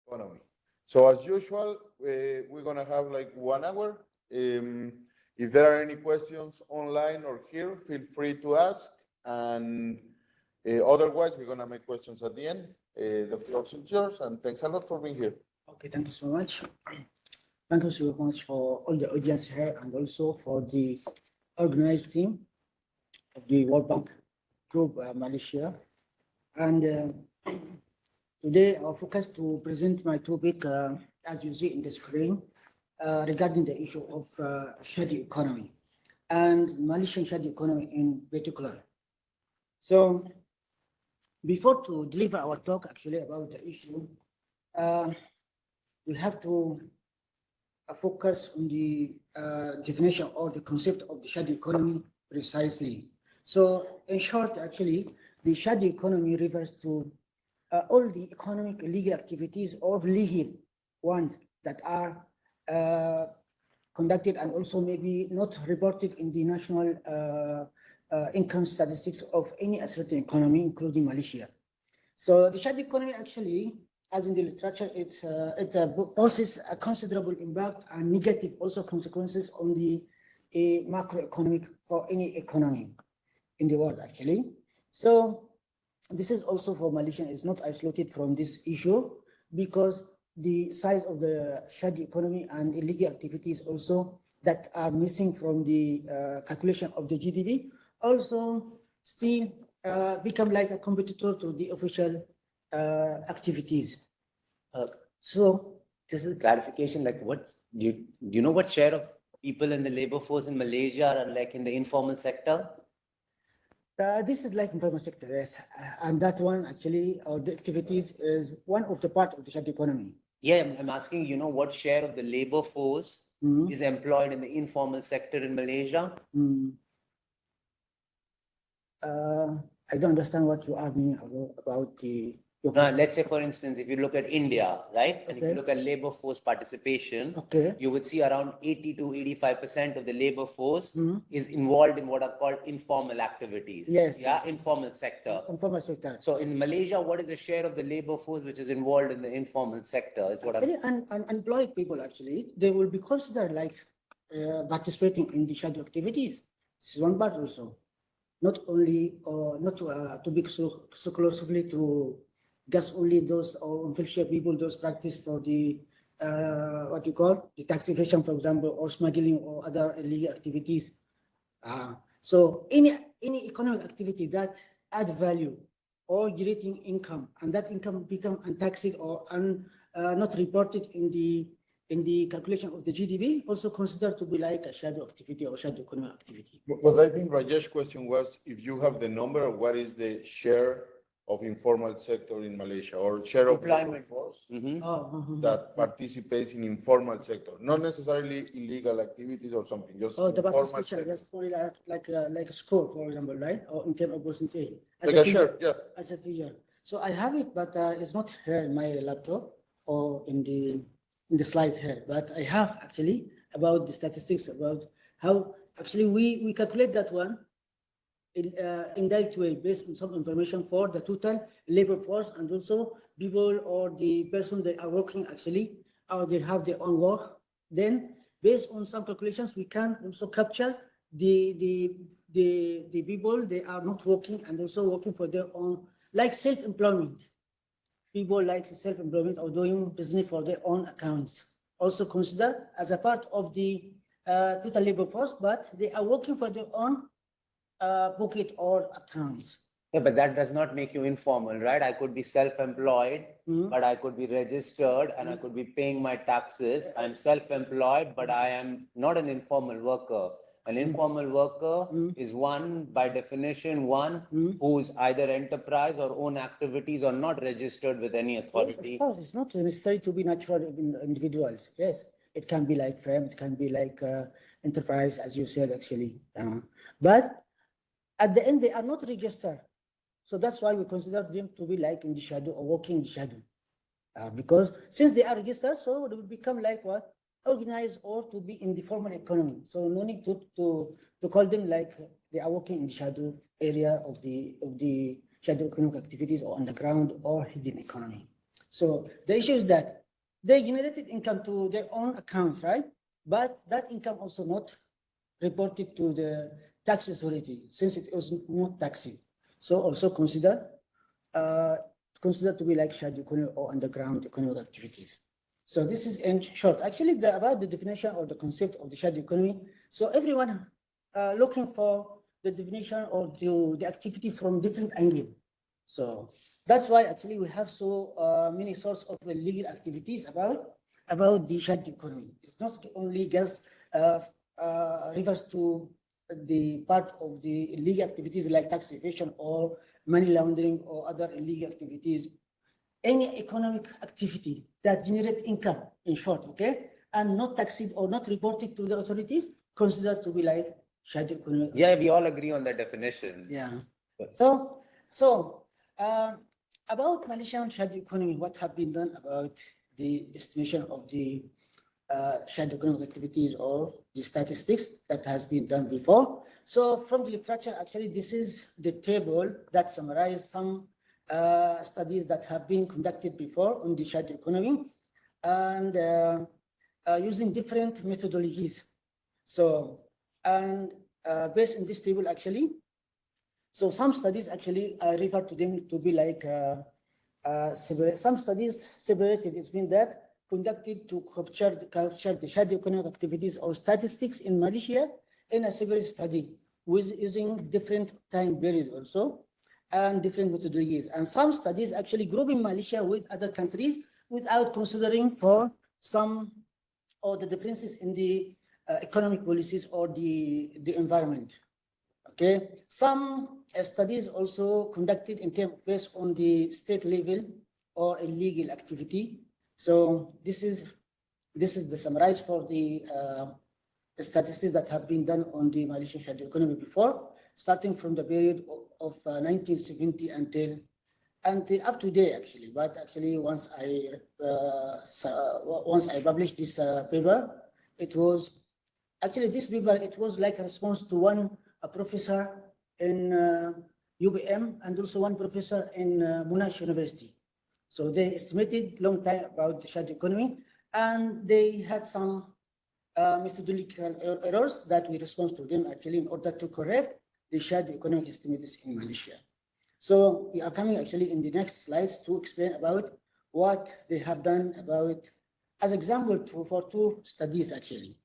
economy. So as usual, we're gonna have like 1 hour. If there are any questions online or here, feel free to ask. And otherwise, we're gonna make questions at the end. The floor is yours, and thanks a lot for being here. Okay, thank you so much. Thank you so much for all the audience here and also for the organized team of the World Bank Group Malaysia. And today I'll focus to present my topic, as you see in the screen, regarding the issue of shadow economy and Malaysian shadow economy in particular. So before to deliver our talk actually about the issue, we have to focus on the definition or the concept of the shadow economy precisely. So in short, actually, the shadow economy refers to all the economic legal activities or legal ones that are conducted and also maybe not reported in the national income statistics of any certain economy, including Malaysia. So the shadow economy actually, as in the literature, it poses a considerable impact and negative also consequences on the macroeconomic for any economy in the world actually. So this is also for Malaysia, it's not isolated from this issue because the size of the shadow economy and illegal activities also that are missing from the calculation of the GDP also still become like a competitor to the official activities. So this is clarification, like what do you know what share of people in the labor force in Malaysia are like in the informal sector? This is like informal sector, yes, and that one actually, or the activities is one of the part of the shadow economy. Yeah, I'm asking, you know, what share of the labor force is employed in the informal sector in Malaysia? I don't understand what you are meaning about the. Let's say, for instance, if you look at India, right, and if Okay. you look at labor force participation, Okay. you would see around 80 to 85% of the labor force is involved in what are called informal activities. Yes, Yeah, yes. informal sector. Informal sector. So in Malaysia, what is the share of the labor force which is involved in the informal sector? Is what I'm. Very unemployed people actually, they will be considered like participating in the shadow activities. This is one part also. Not only or not to be so exclusively to just only those or unofficial people, those practice for the what you call the tax evasion, for example, or smuggling or other illegal activities. So any economic activity that add value or generating income, and that income become untaxed or not reported in the calculation of the GDP, also considered to be like a shadow activity or shadow economic activity. But I think Rajesh's question was if you have the number of what is the share of informal sector in Malaysia or share of labor force that participates in informal sector, not necessarily illegal activities or something, just the informal participation, sector. just only like a score, for example, right? Or in terms of percentage. Like a share, yeah. As a figure. So I have it, but it's not here in my laptop or in the slides here. But I have actually about the statistics about how actually we calculate that one in indirect way based on some information for the total labor force and also people or the person that are working actually, or they have their own work. Then based on some calculations, we can also capture the people they are not working and also working for their own, like self-employment. People like self-employment or doing business for their own accounts, also considered as a part of the total labor force, but they are working for their own pocket or accounts. Yeah, but that does not make you informal, right? I could be self-employed, but I could be registered and I could be paying my taxes. I'm self-employed, but I am not an informal worker. An informal worker is one, by definition, one whose either enterprise or own activities are not registered with any authority. Yes, of course, it's not necessary to be natural individuals. Yes, it can be like firm, it can be like enterprise, as you said, actually. But at the end, they are not registered. So that's why we consider them to be like in the shadow or working in the shadow. Because since they are registered, so they will become like what? Organized or to be in the formal economy. So no need to call them like they are working in the shadow area of the shadow economic activities or underground or hidden economy. So the issue is that they generated income to their own accounts, right? But that income also not reported to the tax authority since it was not taxing. So also consider to be like shadow economy or underground economic activities. So this is in short, actually about the definition or the concept of the shadow economy. So everyone looking for the definition or the activity from different angle. So that's why actually we have so many sources of legal activities about the shadow economy. It's not only just refers to the part of the illegal activities like tax evasion or money laundering or other illegal activities. Any economic activity that generates income, in short, okay, and not taxed or not reported to the authorities, considered to be like shadow economy. Yeah, we all agree on that definition. Yeah. So about Malaysian shadow economy, what have been done about the estimation of the shadow economic activities or the statistics that has been done before. So from the literature, actually, this is the table that summarizes some studies that have been conducted before on the shadow economy and using different methodologies. So, and based on this table, actually, so some studies actually refer to them to be like some studies separated. It's been that conducted to capture the shadow economic activities or statistics in Malaysia in a separate study with using different time periods also and different methodologies. And some studies actually grouping Malaysia with other countries without considering for some or the differences in the economic policies or the environment. Okay, some studies also conducted in terms based on the state level or illegal activity. So this is the summarize for the statistics that have been done on the Malaysian shadow economy before, starting from the period of 1970 until up to date actually. But actually, once I published this paper, it was actually this paper. It was like a response to a professor in UBM and also one professor in Monash University. So they estimated long time about the shadow economy, and they had some methodological errors that we respond to them actually in order to correct the shadow economic estimates in Malaysia. So we are coming actually in the next slides to explain about what they have done about, as example, for two studies actually.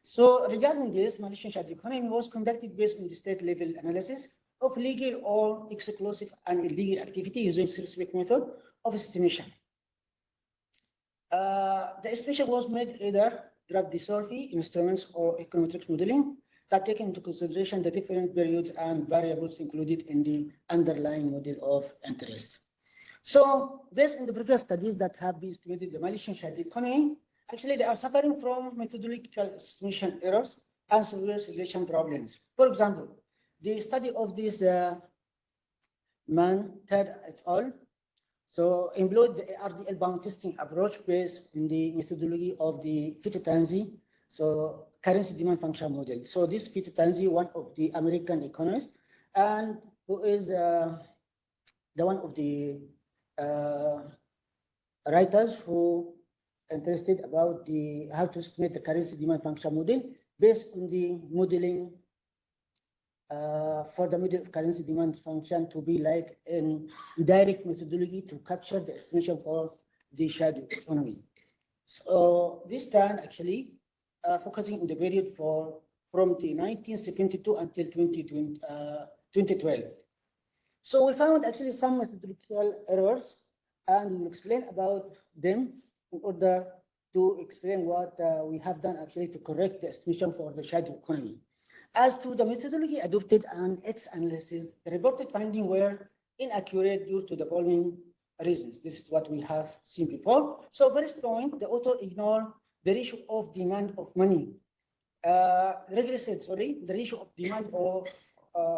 So regarding this, Malaysian shadow economy was conducted based on the state level analysis of legal or exclusive and illegal activity using specific method of estimation. The estimation was made either draft survey instruments or econometrics modeling that take into consideration the different periods and variables included in the underlying model of interest. So based on the previous studies that have been estimated the Malaysian shadow economy, actually they are suffering from methodological estimation errors and severe simulation problems. For example, the study of this man, Ted et al. So employed the ARDL Bounds Testing Approach based on the methodology of the Fitotanzi, so currency demand function model. So this Fitotanzi, one of the American economists, and who is the one of the writers who interested about the how to estimate the currency demand function model based on the modeling for the model of currency demand function to be like in direct methodology to capture the estimation for the shadow economy. So this time actually focusing on the period from the 1972 until 2012. So we found actually some methodological errors, and we'll explain about them in order to explain what we have done actually to correct the estimation for the shadow economy. As to the methodology adopted and its analysis, the reported findings were inaccurate due to the following reasons. This is what we have seen before. So first point, the author ignored the ratio of demand of money. Regularly said, sorry, the ratio of demand of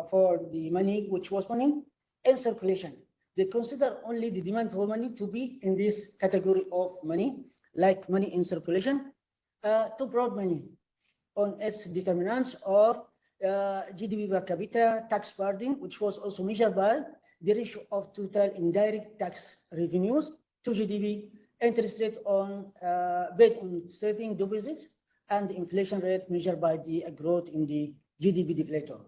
for the money, which was money in circulation. They consider only the demand for money to be in this category of money, like money in circulation, to broad money on its determinants of GDP per capita, tax burden, which was also measured by the ratio of total indirect tax revenues to GDP, interest rate on paid on saving deposits, and the inflation rate measured by the growth in the GDP deflator.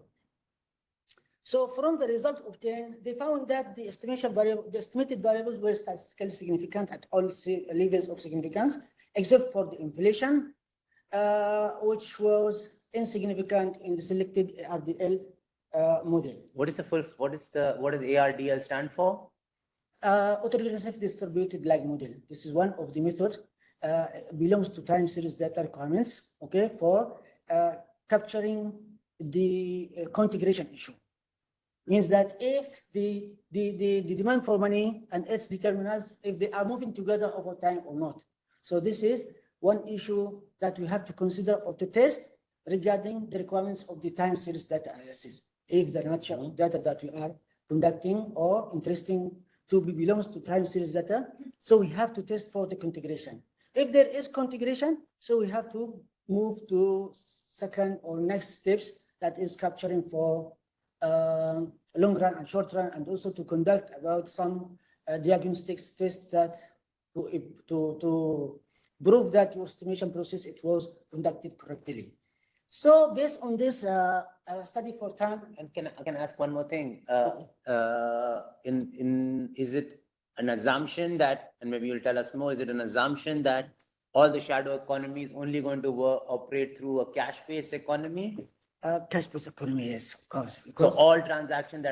So from the result obtained, they found that the estimated variables were statistically significant at all levels of significance, except for the inflation, which was insignificant in the selected ARDL model. What does ARDL stand for? Autoregressive distributed lag model. This is one of the methods, belongs to time series data requirements, okay, for capturing the configuration issue. Means that if the demand for money and its determinants, if they are moving together over time or not. So this is one issue that we have to consider or to test regarding the requirements of the time series data analysis. If the nature of data that we are conducting or interesting to be belongs to time series data, so we have to test for the configuration. If there is configuration, so we have to move to second or next steps, that is capturing for long run and short run, and also to conduct about some diagnostics tests that to prove that your estimation process it was conducted correctly. So based on this study for time, and can I ask one more thing? Is it an assumption that, and maybe you'll tell us more, is it an assumption that all the shadow economy is only going to operate through a cash-based economy? Cash-based economy, yes, of course. So all transactions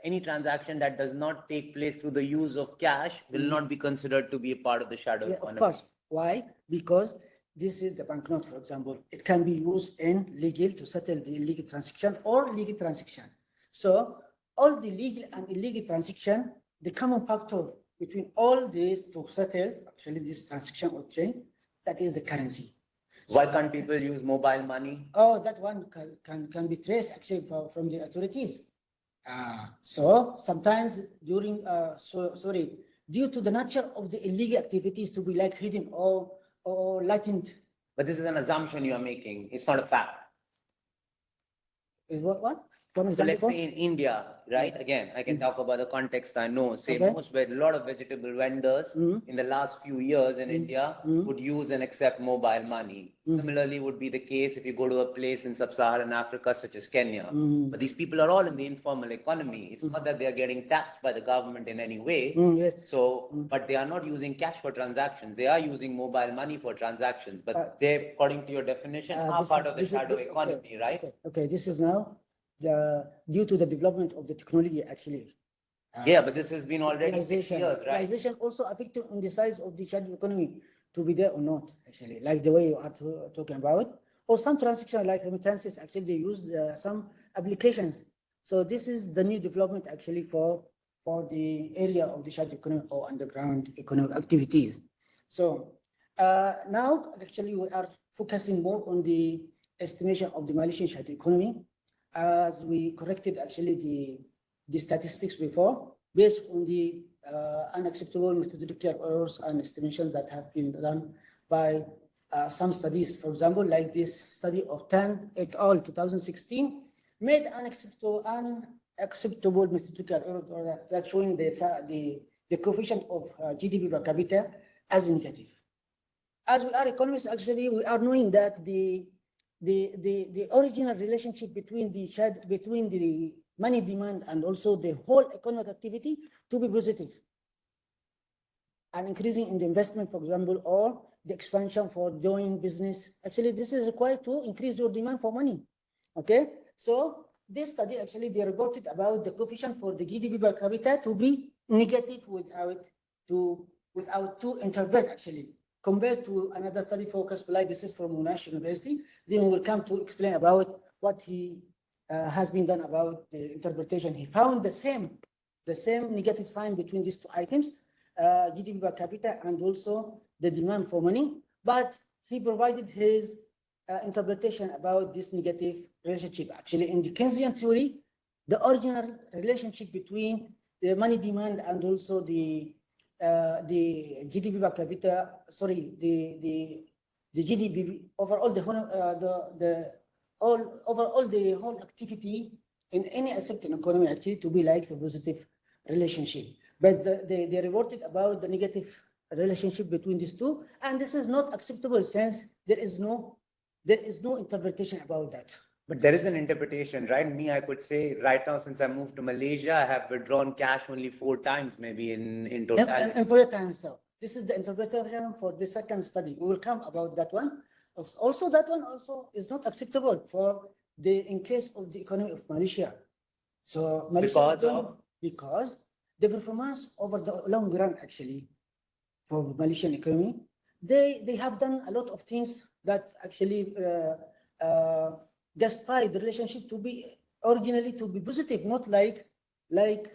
any transaction that does not take place through the use of cash will not be considered to be a part of the shadow economy. Of course. Why? Because this is the banknote, for example. It can be used in legal to settle the illegal transaction or legal transaction. So all the legal and illegal transaction, the common factor between all these to settle actually this transaction or chain, that is the currency. Why can't people use mobile money? Oh, that one can be traced actually from the authorities. So sometimes during, due to the nature of the illegal activities to be like hidden or latent. But this is an assumption you are making. It's not a fact. Is what? So let's say in India, right? Again, I can talk about the context I know. Say a lot of vegetable vendors in the last few years in India would use and accept mobile money. Similarly would be the case if you go to a place in sub-Saharan Africa, such as Kenya. But these people are all in the informal economy. It's not that they are getting taxed by the government in any way. Yes. So, but they are not using cash for transactions. They are using mobile money for transactions. But they, according to your definition, are part of the shadow economy, right? Okay, this is now due to the development of the technology, actually. Yeah, but this has been already 6 years, right? Digitalization also affecting on the size of the shadow economy to be there or not, actually, like the way you are talking about. Or some transactions like remittances, actually, they use some applications. So this is the new development, actually, for the area of the shadow economy or underground economic activities. So now, actually, we are focusing more on the estimation of the Malaysian shadow economy, as we corrected actually the statistics before, based on the unacceptable methodological errors and estimations that have been done by some studies. For example, like this study of Tan et al. 2016 made unacceptable methodological error that showing the coefficient of GDP per capita as negative. As we are economists, actually, we are knowing that the original relationship between the money demand and also the whole economic activity to be positive, and increasing in the investment, for example, or the expansion for doing business. Actually, this is required to increase your demand for money. Okay, so this study actually they reported about the coefficient for the GDP per capita to be negative without to interpret actually. Compared to another study focused like this is from Monash University, then we will come to explain about what he has been done about the interpretation. He found the same negative sign between these two items, GDP per capita and also the demand for money, but he provided his interpretation about this negative relationship. Actually, in the Keynesian theory, the original relationship between the money demand and also the GDP per capita, the GDP overall the whole activity in any asset in economy actually to be like the positive relationship. But they reported about the negative relationship between these two, and this is not acceptable since there is no interpretation about that. But there is an interpretation, right? Me, I could say right now, since I moved to Malaysia, I have withdrawn cash only 4 times, maybe in total. And for the time, so this is the interpretation for the second study. We will come about that one. Also, that one also is not acceptable for in case of the economy of Malaysia. So Malaysia, because the performance over the long run, actually, for Malaysian economy, they have done a lot of things that actually justify the relationship to be originally to be positive, not like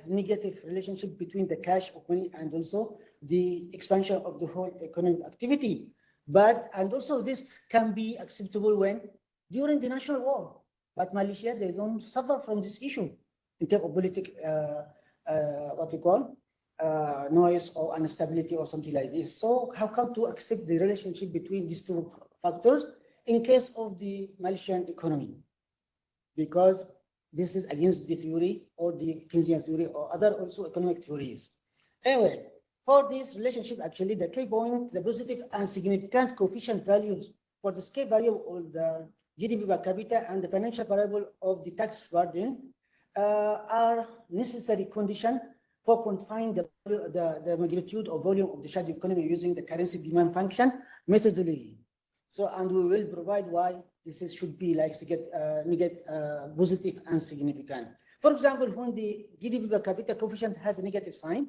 negative relationship between the cash of money and also the expansion of the whole economic activity. And also this can be acceptable when during the national war. But Malaysia, they don't suffer from this issue in terms of political, what we call noise or instability or something like this. So how come to accept the relationship between these two factors in case of the Malaysian economy? Because this is against the theory or the Keynesian theory or other also economic theories. Anyway, for this relationship, actually, the key point, the positive and significant coefficient values for the scale value of the GDP per capita and the financial variable of the tax burden are necessary condition for quantifying the magnitude or volume of the shadow economy using the currency demand function methodology. So, and we will provide why this should be like positive and significant. For example, when the GDP per capita coefficient has a negative sign,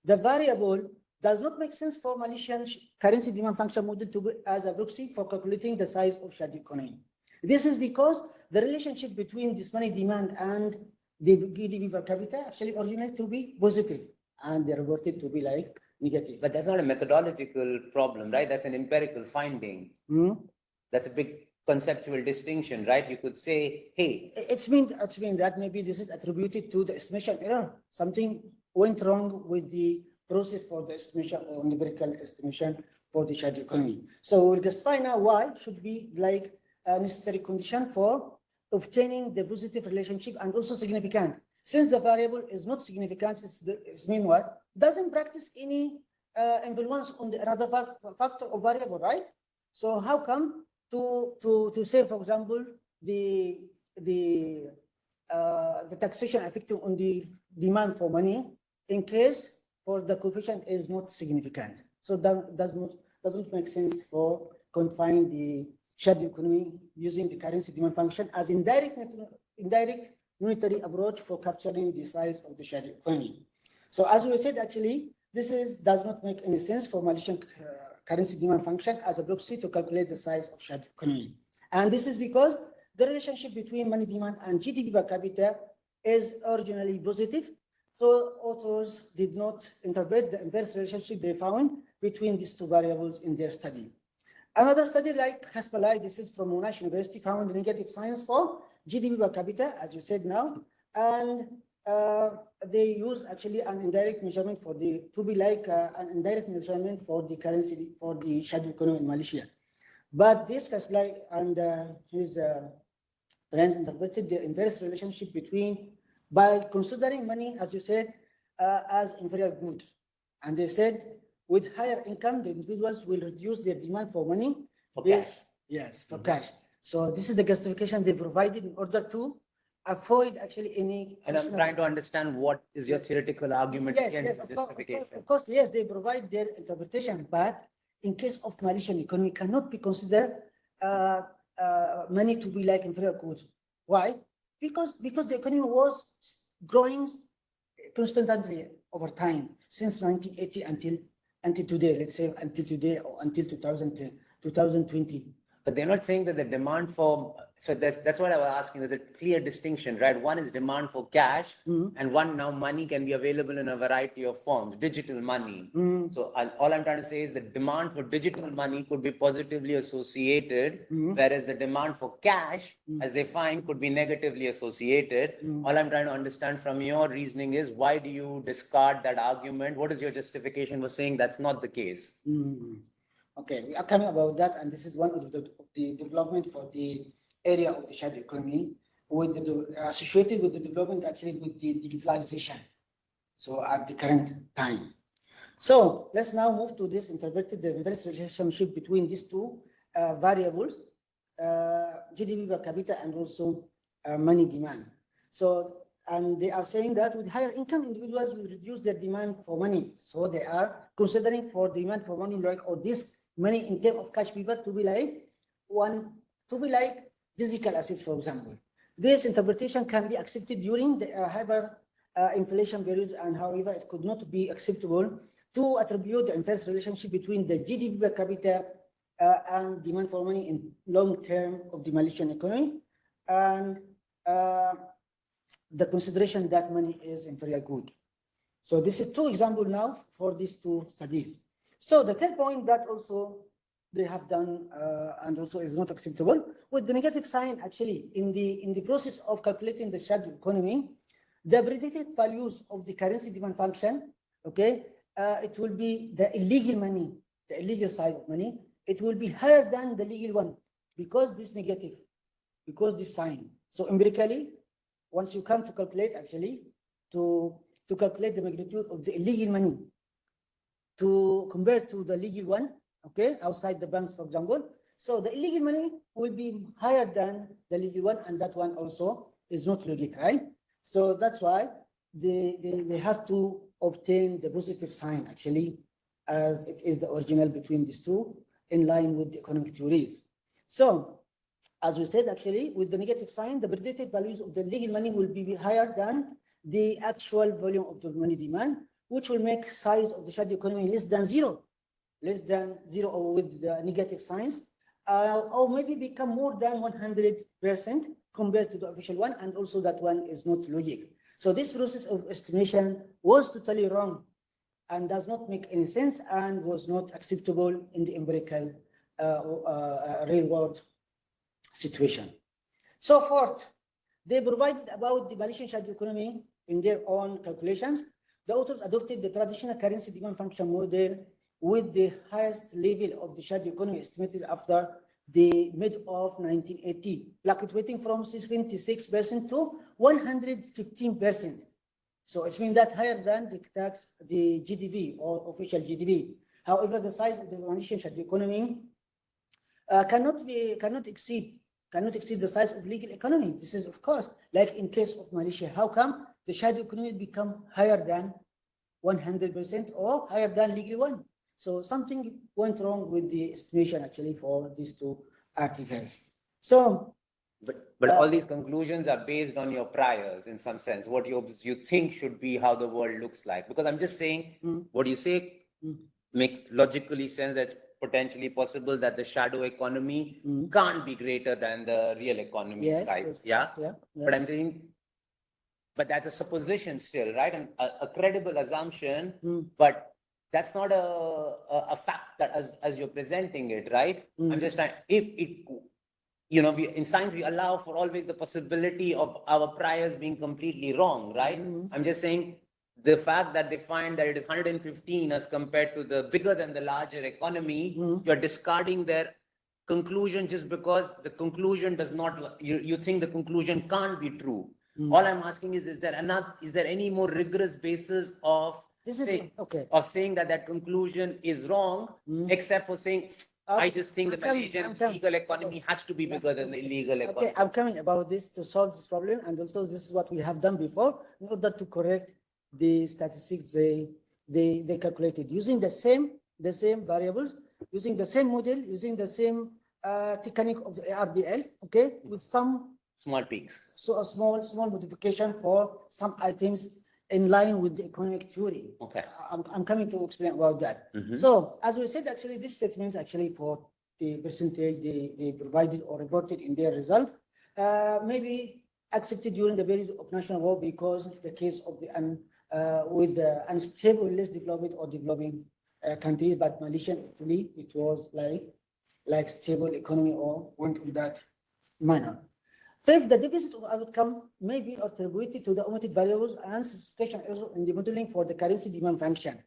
the variable does not make sense for Malaysian currency demand function model to be as a proxy for calculating the size of shadow economy. This is because the relationship between this money demand and the GDP per capita actually originate to be positive, and they reported to be like negative. But that's not a methodological problem, right? That's an empirical finding. That's a big conceptual distinction, right? You could say, hey, it's mean that maybe this is attributed to the estimation error. Something went wrong with the process for the estimation or numerical estimation for the shadow economy. So we'll justify now why should be like a necessary condition for obtaining the positive relationship and also significant. Since the variable is not significant, it's mean what? Doesn't practice any influence on the another factor or variable, right? So how come to say, for example, the taxation affecting on the demand for money in case for the coefficient is not significant. So that doesn't make sense for confining the shadow economy using the currency demand function as indirect monetary approach for capturing the size of the shadow economy. So as we said, actually, this does not make any sense for Malaysian currency demand function as a proxy to calculate the size of shadow economy. And this is because the relationship between money demand and GDP per capita is originally positive. So authors did not interpret the inverse relationship they found between these two variables in their study. Another study like Haspalai, this is from Monash University, found negative signs for GDP per capita, as you said now, and they use actually an indirect measurement for an indirect measurement for the currency, for the shadow economy in Malaysia. But this Haspalai and his friends interpreted the inverse relationship by considering money, as you said, as inferior good. And they said, with higher income, the individuals will reduce their demand for money. For cash. Yes, for cash. So this is the justification they provided in order to avoid actually any. And I'm trying to understand what is your theoretical argument against Yes, justification. of course, yes, they provide their interpretation, but in case of Malaysian economy, cannot be considered money to be like inferior goods. Why? Because the economy was growing constantly over time since 1980 until today, let's say until today or until 2020. But they're not saying that the demand for, so that's what I was asking. There's a clear distinction, right? One is demand for cash, and one now money can be available in a variety of forms, digital money. So all I'm trying to say is the demand for digital money could be positively associated, whereas the demand for cash, as they find, could be negatively associated. All I'm trying to understand from your reasoning is why do you discard that argument? What is your justification for saying that's not the case? Okay, we are coming about that, and this is one of the development for the area of the shadow economy, associated with the development actually with the digitalization. So at the current time. So let's now move to this interpreted the inverse relationship between these two variables, GDP per capita and also money demand. So, and they are saying that with higher income, individuals will reduce their demand for money. So they are considering for demand for money, like, or this money in terms of cash paper to be like physical assets, for example. This interpretation can be accepted during the hyper inflation period, and however, it could not be acceptable to attribute the inverse relationship between the GDP per capita and demand for money in long term of the Malaysian economy, and the consideration that money is inferior good. So this is two examples now for these two studies. So the third point that also they have done and also is not acceptable with the negative sign, actually in the process of calculating the shadow economy, the predicted values of the currency demand function, okay, it will be the illegal money, the illegal side of money, it will be higher than the legal one because this negative, because this sign. So empirically, once you come to calculate, actually, to calculate the magnitude of the illegal money to compare to the legal one, okay, outside the banks, for example. So the illegal money will be higher than the legal one, and that one also is not logic, right? So that's why they have to obtain the positive sign, actually, as it is the original between these two, in line with the economic theories. So, as we said, actually, with the negative sign, the predicted values of the legal money will be higher than the actual volume of the money demand, which will make size of the shadow economy less than zero, or with the negative signs, or maybe become more than 100% compared to the official one, and also that one is not logic. So this process of estimation was totally wrong and does not make any sense and was not acceptable in the empirical real world situation. So fourth, they provided about the Malaysian shadow economy in their own calculations. The authors adopted the traditional currency demand function model with the highest level of the shadow economy estimated after the mid of 1980, fluctuating from 76% to 115%. So it's mean that higher than the GDP or official GDP. However, the size of the Malaysian shadow economy cannot exceed the size of legal economy. This is, of course, like in case of Malaysia. How come the shadow economy become higher than 100% or higher than legal one? So something went wrong with the estimation, actually, for these two articles. So, but all these conclusions are based on your priors in some sense, what you think should be how the world looks like. Because I'm just saying, what you say makes logically sense. That's potentially possible that the shadow economy can't be greater than the real economy size. Yeah? But I'm saying, but that's a supposition still, right? And a credible assumption, but that's not a fact that as you're presenting it, right? I'm just trying, if it, in science, we allow for always the possibility of our priors being completely wrong, right? I'm just saying the fact that they find that it is 115 as compared to the bigger than the larger economy, you're discarding their conclusion just because the conclusion does not, you think the conclusion can't be true. All I'm asking is there any more rigorous basis of saying that conclusion is wrong, except for saying, I just think the Malaysian legal economy has to be bigger than the illegal economy. Okay, I'm coming about this to solve this problem, and also this is what we have done before in order to correct the statistics they calculated using the same variables, using the same model, using the same technique of the ARDL, okay, with some small peaks. So a small modification for some items in line with the economic theory. Okay. I'm coming to explain about that. So as we said, actually, this statement actually for the percentage they provided or reported in their result may be accepted during the period of national war because the case of the with the unstable, less developed or developing countries, but Malaysia actually it was like stable economy or went in that manner. Fifth, the deficit of outcome may be attributed to the omitted variables and specification errors in the modeling for the currency demand function.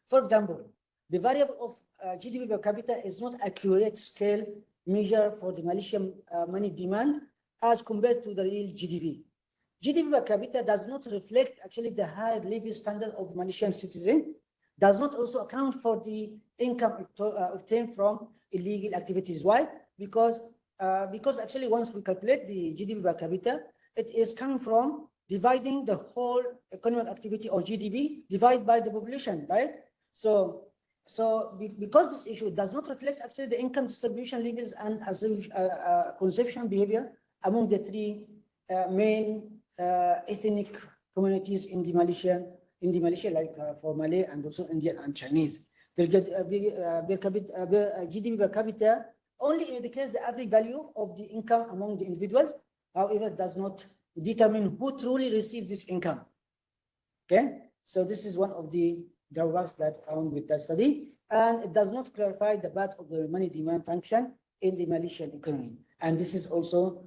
For example, the variable of GDP per capita is not accurate scale measure for the Malaysian money demand as compared to the real GDP. GDP per capita does not reflect actually the high living standard of Malaysian citizen, does not also account for the income obtained from illegal activities. Why? Because actually once we calculate the GDP per capita, it is coming from dividing the whole economic activity or GDP divided by the population, right? So because this issue does not reflect actually the income distribution levels and consumption behavior among the three main ethnic communities in the Malaysia, like for Malay and also Indian and Chinese. GDP per capita only indicates the average value of the income among the individuals. However, it does not determine who truly received this income. Okay, so this is one of the drawbacks that found with that study, and it does not clarify the path of the money demand function in the Malaysian economy. And this is also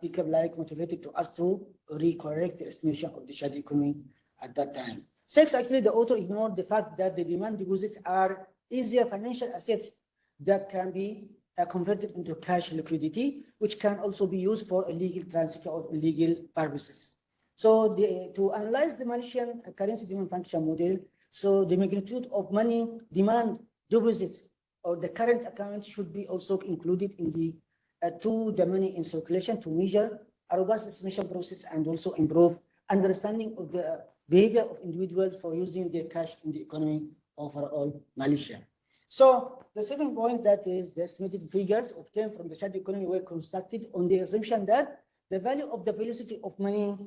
become like motivated to us to recorrect the estimation of the shadow economy at that time. Six, actually, the author ignored the fact that the demand deposits are easier financial assets that can be converted into cash liquidity, which can also be used for illegal transaction or illegal purposes. So to analyze the Malaysian currency demand function model, so the magnitude of money demand deposits or the current account should be also included in the the money in circulation to measure a robust estimation process and also improve understanding of the behavior of individuals for using their cash in the economy overall Malaysia. So the second point, that is the estimated figures obtained from the shadow economy were constructed on the assumption that the value of the velocity of money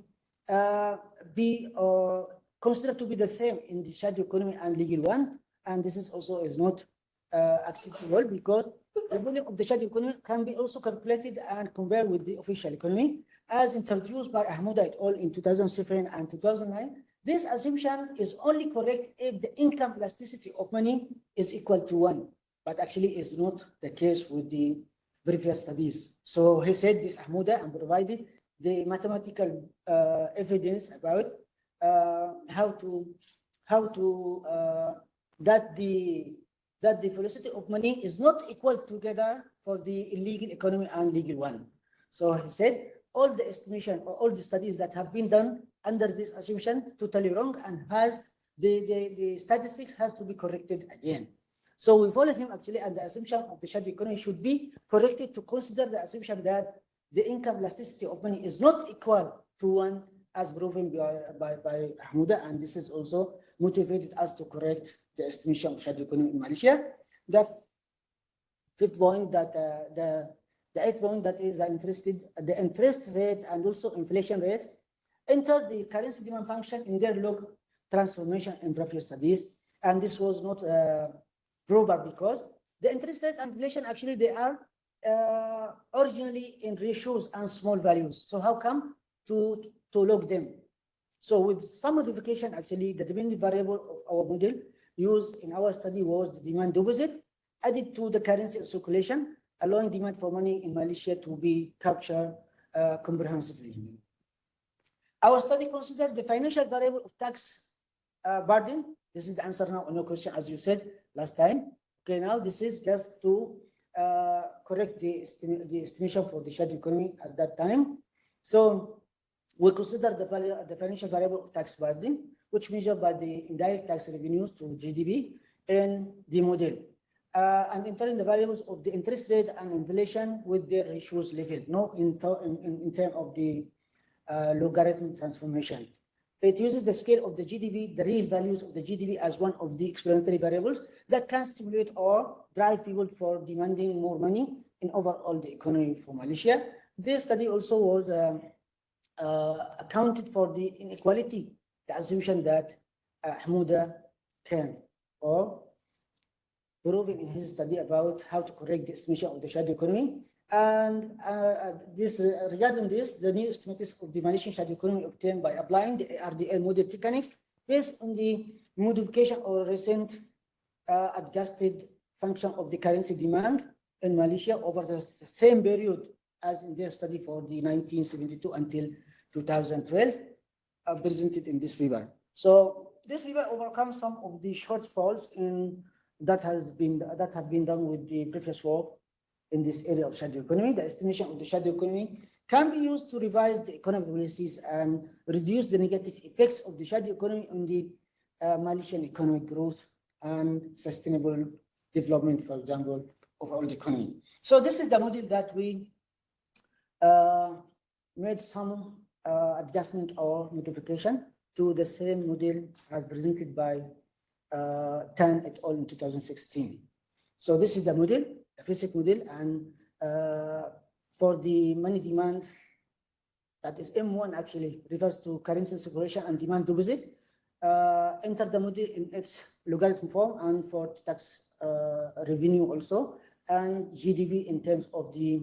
be considered to be the same in the shadow economy and legal one, and this is also is not acceptable because the value of the shadow economy can be also calculated and compared with the official economy as introduced by Ahmad et al. In 2007 and 2009. This assumption is only correct if the income elasticity of money is equal to 1, but actually is not the case with the previous studies. So he said this Ahmad and provided the mathematical evidence about that the velocity of money is not equal together for the illegal economy and legal one. So he said all the estimation or all the studies that have been done under this assumption totally wrong, and has the statistics has to be corrected again. So we follow him actually, and the assumption of the shadow economy should be corrected to consider the assumption that the income elasticity of money is not equal to 1 as proven by Ahmad, and this is also motivated us to correct the estimation of shadow economy in Malaysia. The fifth point that the eighth point, that is the interest rate and also inflation rates enter the currency demand function in their log transformation in previous studies, and this was not proven because the interest rate and inflation actually they are originally in ratios and small values. So how come to log them? So with some modification, actually the dependent variable of our model used in our study was the demand deposit added to the currency circulation, allowing demand for money in Malaysia to be captured comprehensively. Our study considered the financial variable of tax burden. This is the answer now on your question, as you said last time. Okay, now this is just to correct the estimation for the shadow economy at that time. So we consider the financial variable of tax burden, which measured by the indirect tax revenues to GDP in the model. And entering the variables of the interest rate and inflation with their ratios level, no, in terms of the logarithm transformation. It uses the scale of the GDP, the real values of the GDP, as one of the explanatory variables that can stimulate or drive people for demanding more money in overall the economy for Malaysia. This study also was accounted for the inequality, the assumption that Ahmad came or proving in his study about how to correct the estimation of the shadow economy. And regarding this, the new estimates of the Malaysian shadow economy obtained by applying the ARDL model techniques based on the modification or recent adjusted function of the currency demand in Malaysia over the same period as in their study for the 1972 until 2012, presented in this paper. So this paper overcomes some of the shortfalls that have been done with the previous work in this area of shadow economy. The estimation of the shadow economy can be used to revise the economic policies and reduce the negative effects of the shadow economy on the Malaysian economic growth and sustainable development, for example, of our economy. So this is the model that we made some adjustment or modification to the same model as presented by Tan et al. In 2016. So this is the model, the basic model, and for the money demand, that is M1 actually refers to currency circulation and demand deposit. Enter the model in its logarithm form and for tax revenue also, and GDP in terms of the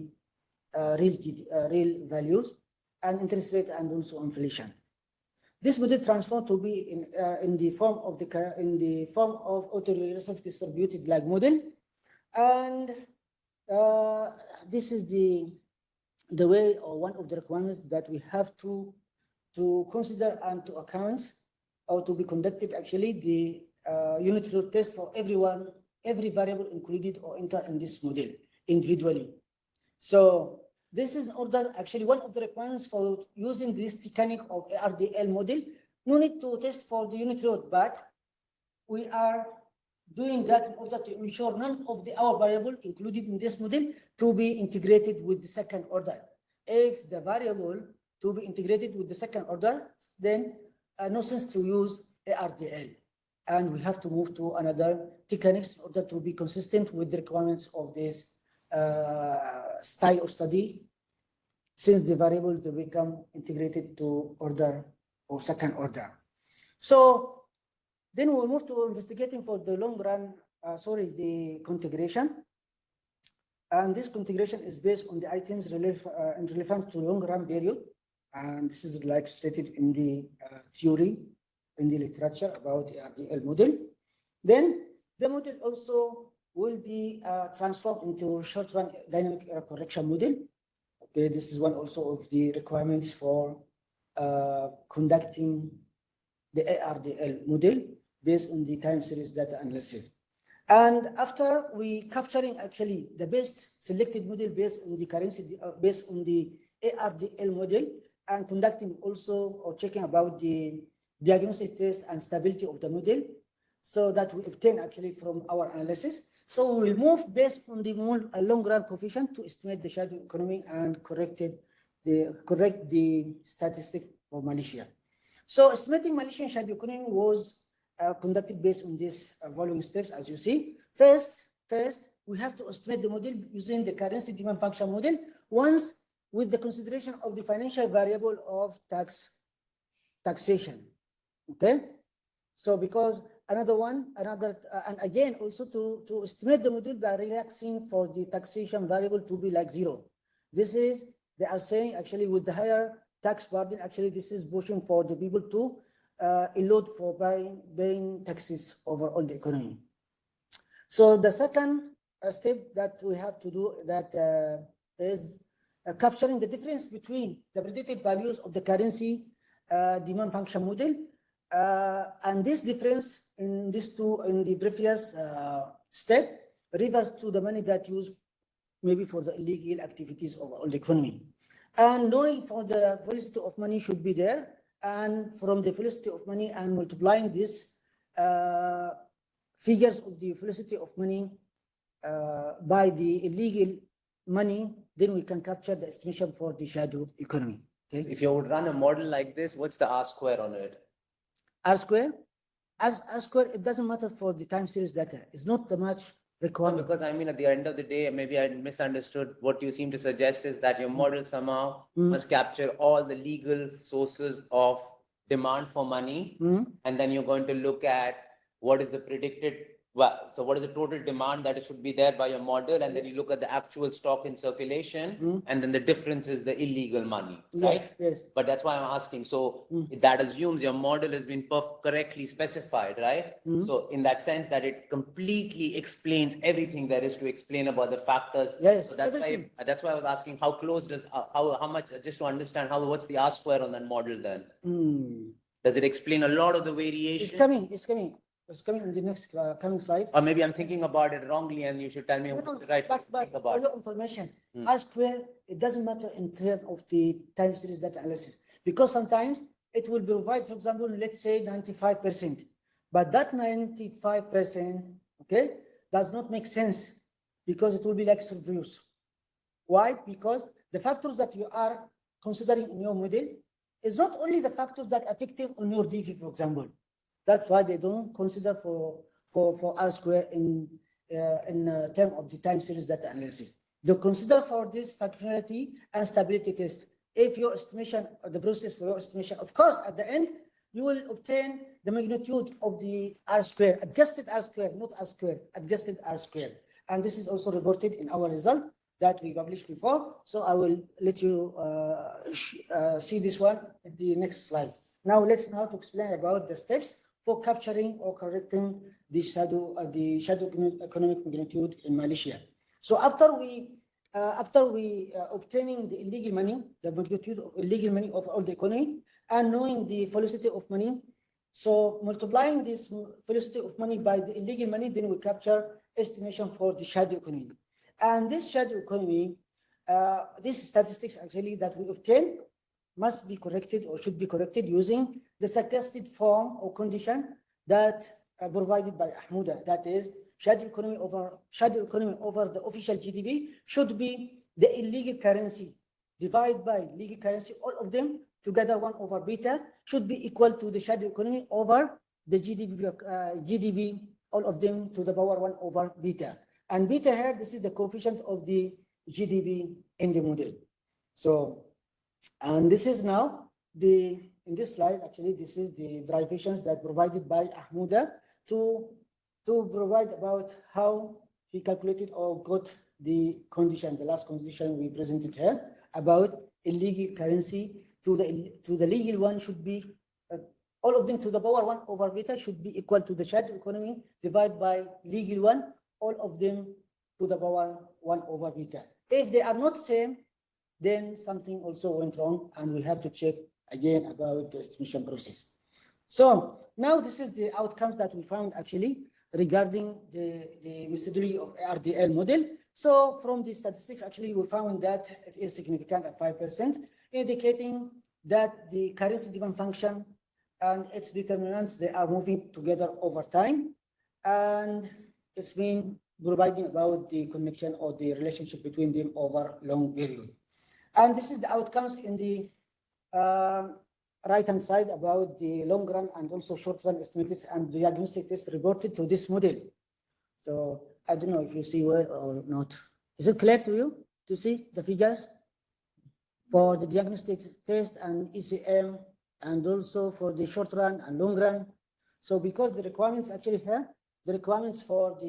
real values, and interest rate and also inflation. This model transformed to be in the form of autoregressive distributed lag model, and this is the way, or one of the requirements that we have to consider and to account, or to be conducted actually, the unit root test for every variable included or entered in this model individually. So this is actually one of the requirements for using this technique of ARDL model. No need to test for the unit root, but we are doing that in order to ensure none of our variable included in this model to be integrated with the second order. If the variable to be integrated with the second order, then no sense to use ARDL. And we have to move to another techniques in order to be consistent with the requirements of this style of study, since the variable to become integrated to order or second order. So then we'll move to investigating for the long run, the configuration. And this configuration is based on the items in relevance to long run period. And this is like stated in the theory, in the literature about the ARDL model. Then the model also will be transformed into short run dynamic error correction model. Okay, this is one also of the requirements for conducting the ARDL model based on the time series data analysis. And after we capturing actually the best selected model based on the currency, based on the ARDL model, and conducting also or checking about the diagnostic test and stability of the model, so that we obtain actually from our analysis. So we will move based on the long run coefficient to estimate the shadow economy and correct the statistic for Malaysia. So estimating Malaysian shadow economy was conducted based on these following steps, as you see. First, we have to estimate the model using the currency demand function model, once with the consideration of the financial variable of taxation. Okay, so because and again also to estimate the model by relaxing for the taxation variable to be like 0. This is, they are saying actually with the higher tax burden, actually this is pushing for the people to elude for paying taxes over all the economy. So the second step that we have to do that is capturing the difference between the predicted values of the currency demand function model, and this difference in the previous step refers to the money that used maybe for the illegal activities of all the economy. And knowing for the velocity of money should be there, and from the velocity of money and multiplying this figures of the velocity of money by the illegal money, then we can capture the estimation for the shadow economy. Okay? If you would run a model like this, what's the R square on it? R square? R square, it doesn't matter for the time series data. It's not the much requirement. Because I mean, at the end of the day, maybe I misunderstood. What you seem to suggest is that your model somehow must capture all the legal sources of demand for money. And then you're going to look at what is the predicted, so what is the total demand that should be there by your model, and then you look at the actual stock in circulation, and then the difference is the illegal money, right? Yes. But that's why I'm asking. So that assumes your model has been correctly specified, right? So in that sense, that it completely explains everything there is to explain about the factors. Yes. So that's why I was asking how close does how much, just to understand what's the R square on that model then? Does it explain a lot of the variation? It's coming. It's coming in the next coming slides. Or maybe I'm thinking about it wrongly and you should tell me No, what's no, the right way to but think for about it. your information, Hmm. R square, it doesn't matter in terms of the time series data analysis, because sometimes it will provide, for example, let's say 95%, but that 95%, okay, does not make sense because it will be like surplus. Why? Because the factors that you are considering in your model is not only the factors that are effective on your DV, for example. That's why they don't consider for R square in terms of the time series data analysis. They consider for this functionality and stability test. If your estimation, the process for your estimation, of course, at the end, you will obtain the magnitude of the R square, adjusted R square, not R square, adjusted R square. And this is also reported in our result that we published before. So I will let you see this one in the next slides. Now let's now to explain about the steps for capturing or correcting the shadow economic magnitude in Malaysia. So after we obtaining the illegal money, the magnitude of illegal money of all the economy, and knowing the velocity of money, so multiplying this velocity of money by the illegal money, then we capture estimation for the shadow economy. And this shadow economy, these statistics actually that we obtain must be corrected or should be corrected using the suggested form or condition that provided by Ahmuda. That is, shadow economy over the official GDP should be the illegal currency divided by legal currency, all of them together 1 over beta should be equal to the shadow economy over the GDP, all of them to the power 1 over beta. And beta here, this is the coefficient of the GDP in the model. So, and this is now in this slide, actually, this is the derivations that provided by Ahmuda to provide about how he calculated or got the condition, the last condition we presented here about illegal currency to the legal one should be all of them to the power 1 over beta should be equal to the shadow economy divided by legal one, all of them to the power 1 over beta. If they are not same, then something also went wrong and we have to check again about the estimation process. So now this is the outcomes that we found actually regarding the methodology of ARDL model. So from the statistics, actually, we found that it is significant at 5%, indicating that the currency demand function and its determinants, they are moving together over time. And it's been providing about the connection or the relationship between them over long period. And this is the outcomes in the right-hand side about the long run and also short-run estimates and diagnostic test reported to this model. So I don't know if you see well or not. Is it clear to you to see the figures for the diagnostic test and ECM and also for the short run and long run? So because the requirements actually here, the requirements for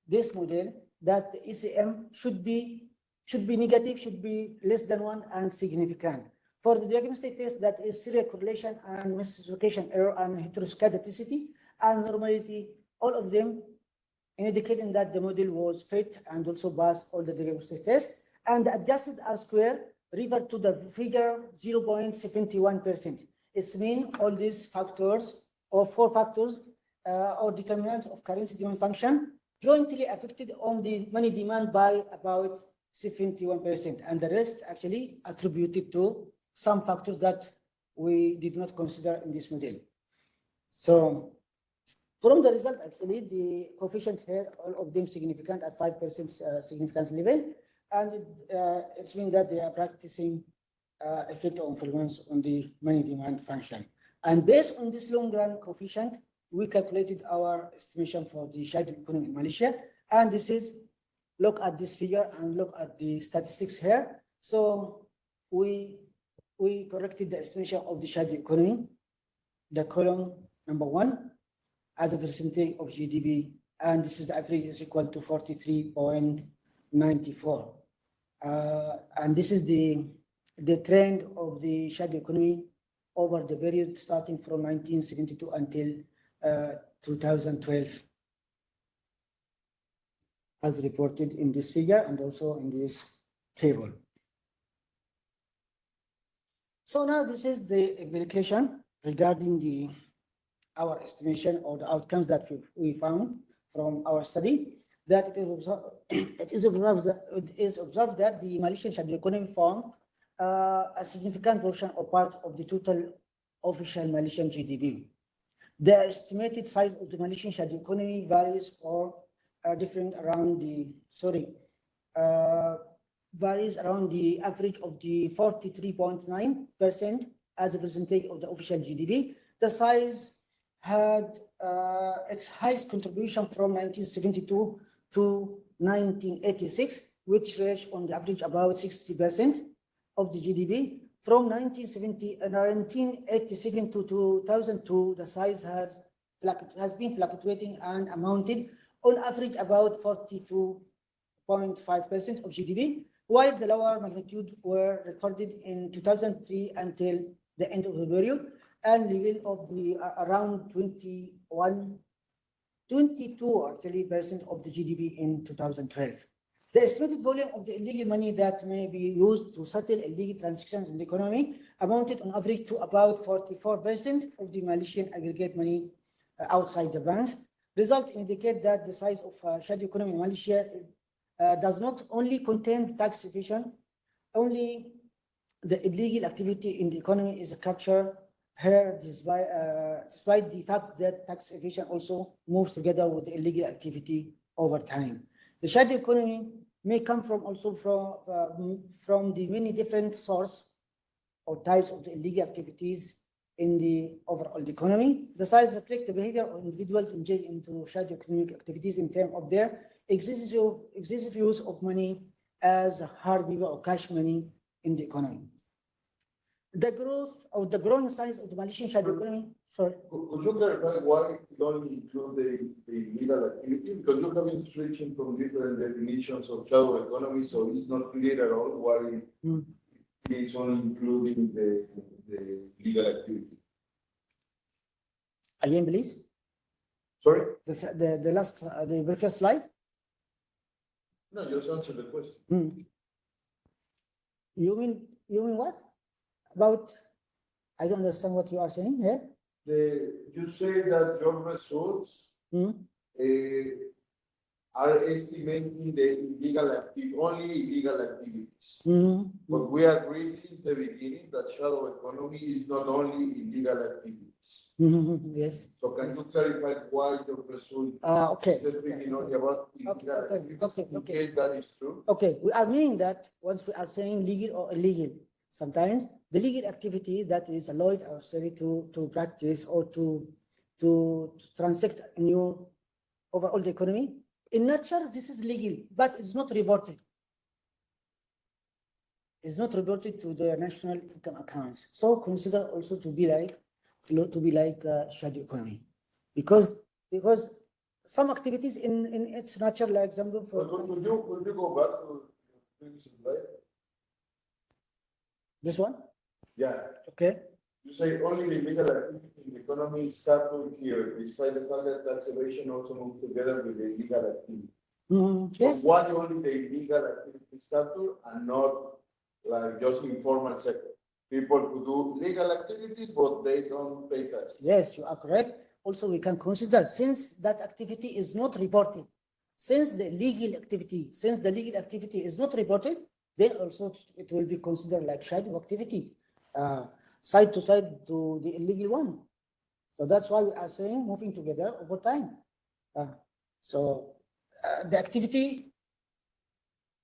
this model that the ECM should be negative, should be less than 1 and significant. For the diagnostic test, that is serial correlation and misclassification error and heteroscedasticity and normality, all of them indicating that the model was fit and also passed all the diagnostic tests. And the adjusted R square revert to the figure 0.71%. It means all these factors or 4 factors or determinants of currency demand function jointly affected on the money demand by about 71%, and the rest actually attributed to some factors that we did not consider in this model. So from the result, actually, the coefficient here, all of them significant at 5% significance level, and it's mean that they are practicing effect or influence on the money demand function. And based on this long run coefficient, we calculated our estimation for the shadow economy in Malaysia, and this is look at this figure and look at the statistics here. So we corrected the estimation of the shadow economy, the column number 1, as a percentage of GDP, and this is the average is equal to 43.94. And this is the trend of the shadow economy over the period starting from 1972 until 2012. As reported in this figure and also in this table. So now this is the application regarding the our estimation or the outcomes that we found from our study, that it is observed that the Malaysian shadow economy formed a significant portion or part of the total official Malaysian GDP. The estimated size of the Malaysian shadow economy varies or different around the, varies around the average of the 43.9% as a percentage of the official GDP. The size had its highest contribution from 1972 to 1986, which reached on the average about 60% of the GDP. From 1987 to 2002, the size has been fluctuating and amounted on average about 42.5% of GDP, while the lower magnitude were recorded in 2003 until the end of the period, and level of the around 22% of the GDP in 2012. The estimated volume of the illegal money that may be used to settle illegal transactions in the economy amounted on average to about 44% of the Malaysian aggregate money outside the banks. Results indicate that the size of shadow economy in Malaysia does not only contain tax evasion, only the illegal activity in the economy is captured here, despite the fact that tax evasion also moves together with the illegal activity over time. The shadow economy may come from the many different sources or types of the illegal activities in the overall economy. The size reflects the behavior of individuals engaged into shadow economic activities in terms of their excessive use of money as hard paper or cash money in the economy. The growth or the growing size of the Malaysian shadow economy. Sorry. Could you clarify why you don't include the legal activity? Because you're having switching from different definitions of shadow economy, so it's not clear at all why it's only including the legal activity. Again, please. Sorry? The previous slide. No, just answer the question. You mean what? About, I don't understand what you are saying here. You say that your results are estimating the only illegal activities. But we agree since the beginning that shadow economy is not only illegal activities. Yes. So can you clarify why your result okay. is speaking only about illegal activities in case that is true? Okay, we are meaning that once we are saying legal or illegal, sometimes the legal activity that is allowed or sorry to practice or to transact in your overall the economy, in nature this is legal, but it's not reported. It's not reported to the national income accounts. So consider also to be like shadow economy, because some activities in its nature, like example for. Could you go back to the previous slide? This one? Yeah. Okay. You say only the legal activity in the economy started here, despite the fact that tax evasion also moves together with the illegal activity. Yes. So why only the illegal activity started and not like just informal sector? People who do legal activities, but they don't pay tax. Yes, you are correct. Also, we can consider, since that activity is not reported, since the legal activity is not reported, then also it will be considered like shadow activity, side to side to the illegal one. So that's why we are saying moving together over time. The activity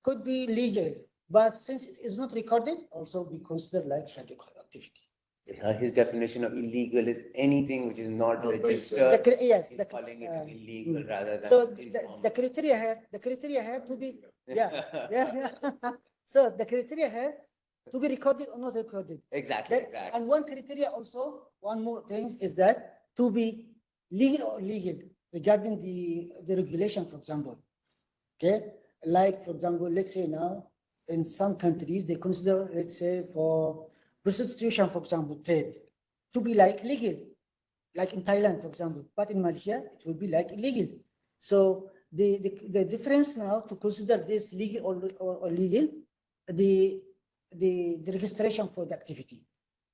could be legal, but since it is not recorded, also be considered like shadow activity. His definition of illegal is anything which is not registered. Yes, he's calling it illegal rather than so informal. the criteria have to be So the criteria here to be recorded or not recorded. Exactly. And one criteria also, one more thing is that to be legal or illegal regarding the regulation, for example. Okay, like for example, let's say now in some countries they consider, let's say for prostitution, for example, trade to be like legal, like in Thailand, for example, but in Malaysia it will be like illegal. So the difference now to consider this legal or illegal, the registration for the activity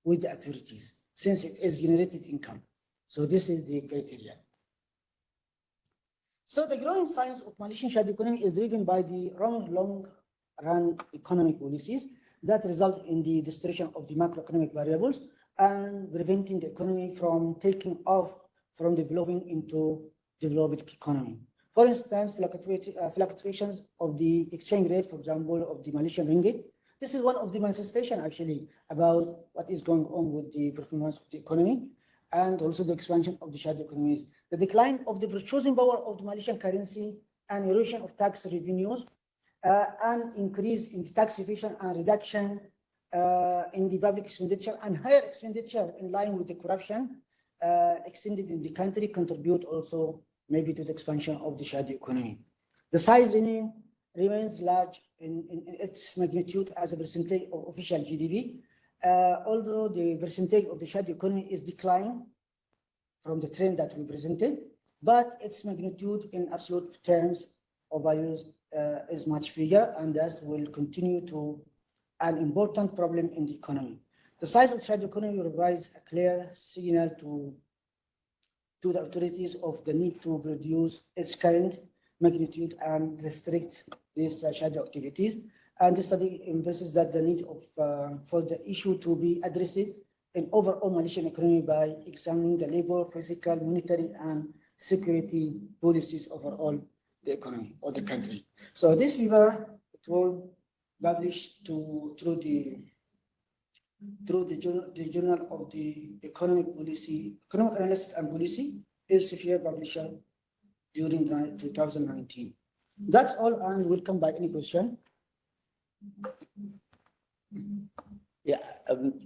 with the authorities, since it is generated income. So this is the criteria. So the growing size of Malaysian shadow economy is driven by the long-run economic policies that result in the distortion of the macroeconomic variables and preventing the economy from taking off from developing into developed economy. For instance, fluctuations of the exchange rate, for example, of the Malaysian ringgit. This is one of the manifestations actually about what is going on with the performance of the economy and also the expansion of the shadow economies. The decline of the purchasing power of the Malaysian currency and erosion of tax revenues and increase in the tax evasion and reduction in the public expenditure and higher expenditure in line with the corruption extended in the country contribute also maybe to the expansion of the shadow economy. The size remains large in its magnitude as a percentage of official GDP, although the percentage of the shadow economy is declining from the trend that we presented, but its magnitude in absolute terms or values is much bigger, and thus will continue to an important problem in the economy. The size of shadow economy provides a clear signal to the authorities of the need to reduce its current magnitude and restrict these shadow activities. And the study emphasizes that the need for the issue to be addressed in overall Malaysian economy by examining the labor, physical, monetary, and security policies overall the economy or the country. So this paper will published through the Journal of the Economic Analysis and Policy, Elsevier publisher during 2019. That's all, and we'll come back. Any question? Yeah,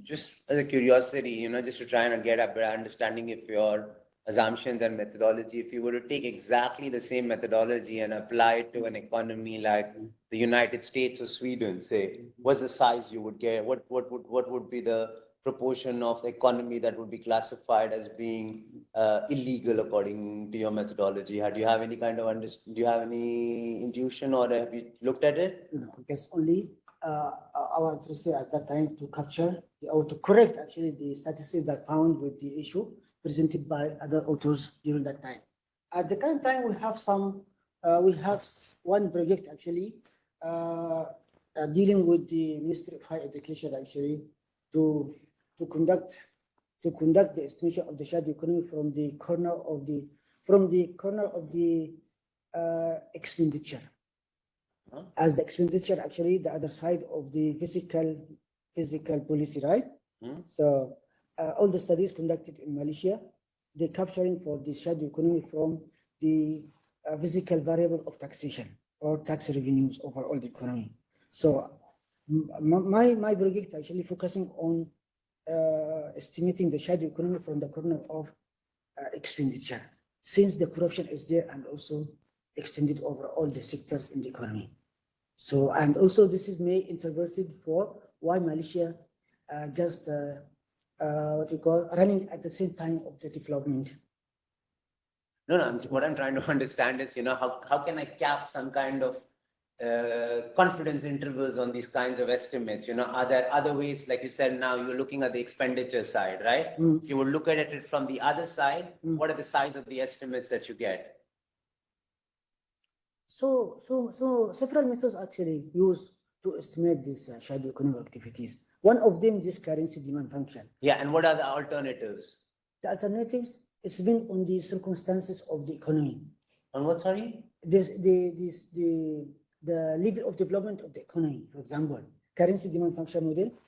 just as a curiosity, just to try and get a better understanding of your assumptions and methodology, if you were to take exactly the same methodology and apply it to an economy like the United States or Sweden, say, what's the size you would get? What would be the proportion of the economy that would be classified as being illegal according to your methodology? Do you have any kind of do you have any intuition, or have you looked at it? No, because only our interest at that time to capture or to correct actually the statistics that found with the issue presented by other authors during that time. At the current time, we have one project actually dealing with the Ministry of Higher Education actually to conduct the estimation of the shadow economy from the corner of the expenditure. As the expenditure actually the other side of the physical policy, right? So all the studies conducted in Malaysia, they're capturing for the shadow economy from the physical variable of taxation or tax revenues over all the economy. So my project actually focusing on estimating the shadow economy from the corner of expenditure, since the corruption is there and also extended over all the sectors in the economy. So, and also this is may interpreted for why Malaysia just what we call running at the same time of the development. No, what I'm trying to understand is, how can I cap some kind of confidence intervals on these kinds of estimates? Are there other ways, like you said, now you're looking at the expenditure side, right? If you would look at it from the other side, what are the size of the estimates that you get? So several methods actually used to estimate these shadow economic activities. One of them is currency demand function. Yeah, and what are the alternatives? The alternatives is been on the circumstances of the economy. On what, sorry? The level of development of the economy, for example, currency demand function model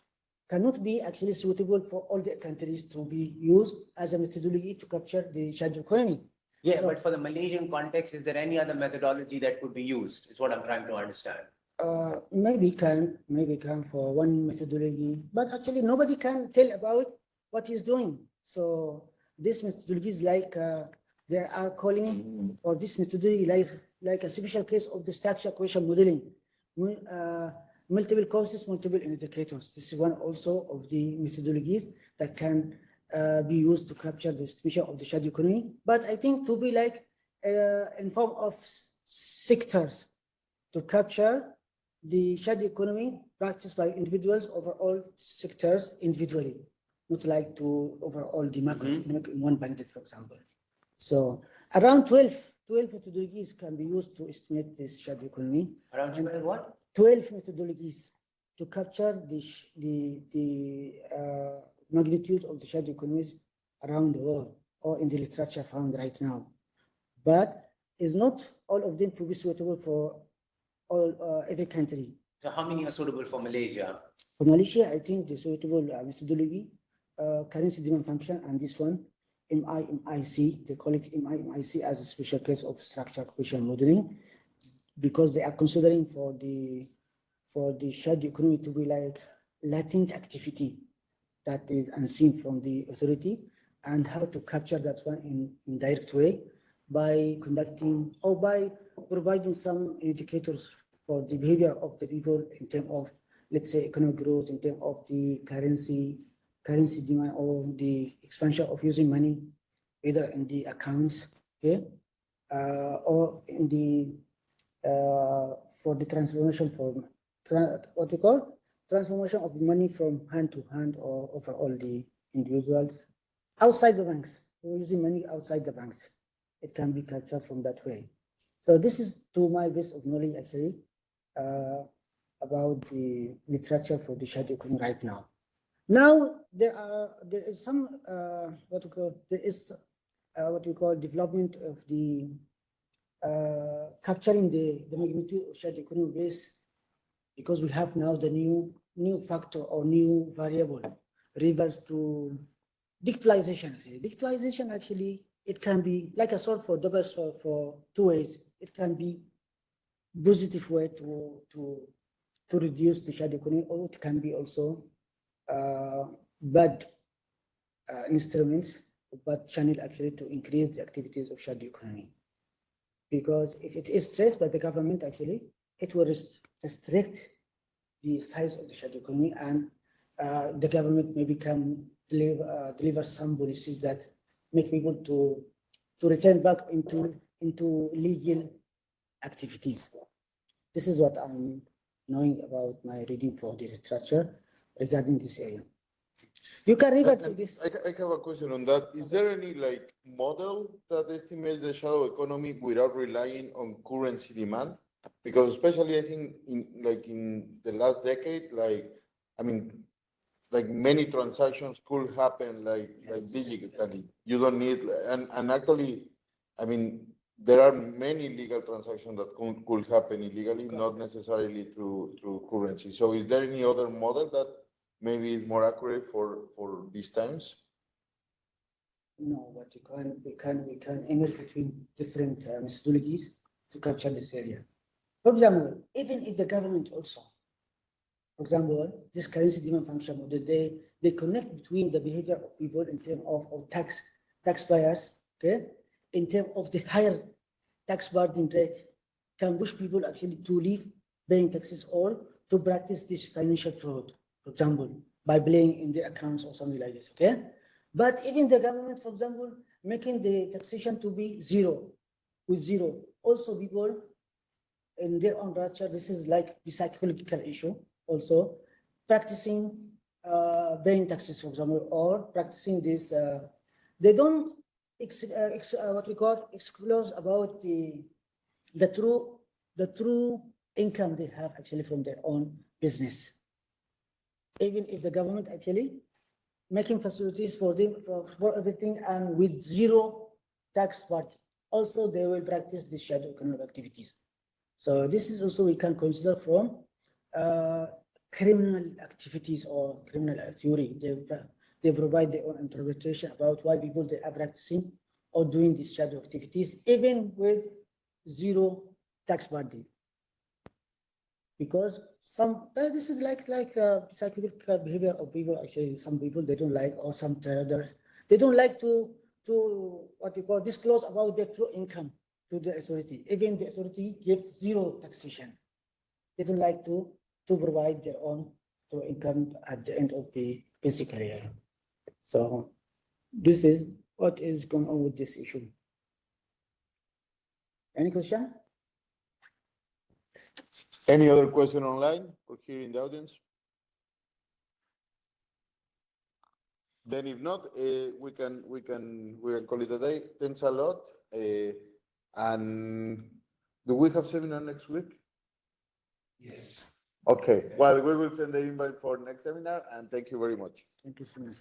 cannot be actually suitable for all the countries to be used as a methodology to capture the shadow economy. Yeah, so, but for the Malaysian context, is there any other methodology that could be used? Is what I'm trying to understand. Maybe can for one methodology, but actually nobody can tell about what he's doing. So this methodology is like they are calling for this methodology like a special case of the structure equation modeling, multiple causes, multiple indicators. This is one also of the methodologies that can be used to capture the estimation of the shadow economy. But I think to be like in form of sectors to capture the shadow economy practiced by individuals over all sectors individually. not like to overall the Mhm. macroeconomic in one bundle, for example. So around 12 methodologies can be used to estimate this shadow economy. Around 12 what? 12 methodologies to capture the magnitude of the shadow economies around the world or in the literature found right now. But it's not all of them to be suitable for all every country. So how many are suitable for Malaysia? For Malaysia, I think the suitable methodology, currency demand function, and this one, MIC, they call it MIC as a special case of structural equation modeling, because they are considering for the shadow economy to be like latent activity that is unseen from the authority, and how to capture that one in direct way by conducting or by providing some indicators for the behavior of the people in terms of, let's say, economic growth, in terms of the currency demand, or the expansion of using money, either in the accounts, okay, or in the for the transformation from what we call transformation of money from hand to hand or over all the individuals outside the banks. We're using money outside the banks. It can be captured from that way. So this is to my best of knowledge actually about the literature for the shadow economy right now. Now there is some what we call development of the capturing the magnitude of shadow economy base, because we have now the new factor or new variable refers to digitalization. Actually, digitalization actually it can be like a sort for double solve for two ways. It can be positive way to reduce the shadow economy, or it can be also bad instruments, bad channel actually to increase the activities of shadow economy. Because if it is stressed by the government, actually, it will restrict the size of the shadow economy, and the government maybe can deliver some policies that make people to return back into legal activities. This is what I'm knowing about my reading for the literature regarding this area. You can read it. This. I have a question on that. Is there any like model that estimates the shadow economy without relying on currency demand? Because especially I think in the last decade, like many transactions could happen like digitally. You don't need and actually, I mean, there are many legal transactions that could happen illegally, not necessarily through currency. So is there any other model that maybe is more accurate for these times? No, but we can emerge between different methodologies to capture this area. For example, even if the government also, for example, this currency demand function model, they connect between the behavior of people in terms of taxpayers, okay, in terms of the higher tax burden rate, can push people actually to leave paying taxes or to practice this financial fraud, for example, by playing in the accounts or something like this, okay? But even the government, for example, making the taxation to be zero, with zero. Also people in their own nature, this is like a psychological issue, also practicing paying taxes, for example, or practicing this, they don't what we call exclude about the true income they have actually from their own business. Even if the government actually making facilities for them for everything and with zero tax burden, also they will practice the shadow economic activities. So this is also we can consider from criminal activities or criminal theory. They provide their own interpretation about why people they are practicing or doing these shadow activities, even with zero tax burden. Because some this is like psychological behavior of people. Actually, some people they don't like, or some traders they don't like to what we call disclose about their true income to the authority. Even the authority gives zero taxation. They don't like to provide their own true income at the end of the basic career. So this is what is going on with this issue. Any question? Any other question online or here in the audience? Then if not, we can call it a day. Thanks a lot. And do we have seminar next week? Yes. Okay, well, we will send the invite for next seminar, and thank you very much. Thank you so much.